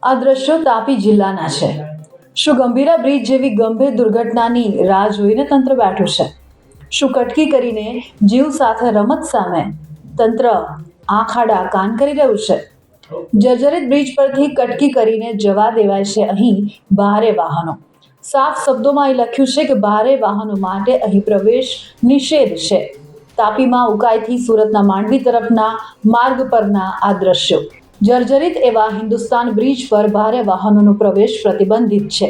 આ દ્રશ્યો તાપી જિલ્લાના છે। શું ગંભીરા બ્રિજ જેવી ગંભીર દુર્ઘટનાની રાહ જોઈને તંત્ર બેઠું છે? શું કટકી કરીને જીવ સાથે રમત સામે તંત્ર આંખ આડા કાન કરી રહ્યું છે? જર્જરિત બ્રિજ પરથી કટકી કરીને જવા દેવાય છે અહીં ભારે વાહનો। સાફ શબ્દોમાં અહીં લખ્યું છે કે ભારે વાહનો માટે અહીં પ્રવેશ નિષેધ છે। તાપીમાં ઉકાઈથી સુરતના માંડવી તરફના માર્ગ પરના આ દ્રશ્યો। જર્જરિત એવા હિન્દુસ્તાન બ્રિજ પર ભારે વાહનોનો પ્રવેશ પ્રતિબંધિત છે।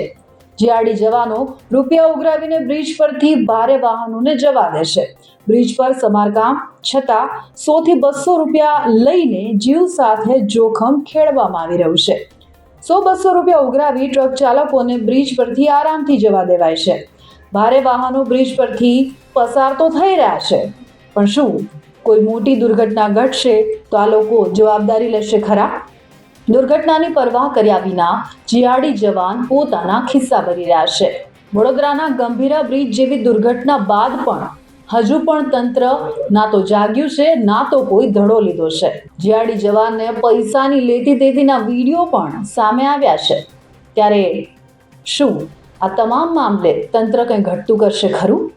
જીઆરડી જવાનો રૂપિયા ઉઘરાવીને બ્રિજ પરથી ભારે વાહનોને જવા દેશે। બ્રિજ પર સમારકામ છતાં 100 થી 200 રૂપિયા લઈને જીવ સાથે જોખમ ખેડવામાં આવી રહ્યું છે। 100-200 રૂપિયા ઉઘરાવી ટ્રક ચાલકોને બ્રિજ પરથી આરામથી જવા દેવાય છે। ભારે વાહનો બ્રિજ પરથી પસાર તો થઈ રહ્યા છે, પણ શું કોઈ મોટી દુર્ઘટના ઘટશે તો આ લોકો જવાબદારી લેશે ખરા? દુર્ઘટનાની પરવાહ કર્યા વિના જીઆરડી જવાન પોતાના ખિસ્સા ભરી રહ્યા છે। વડોદરાના ગંભીરા બ્રિજ જેવી દુર્ઘટના બાદ પણ હજુ પણ તંત્ર ના તો જાગ્યું છે, ના તો કોઈ ધડો લીધો છે। જીઆરડી જવાનને પૈસાની લેતી દેતીના વિડીયો પણ સામે આવ્યા છે। ત્યારે શું આ તમામ મામલે તંત્ર કંઈ ઘટતું કરશે ખરું?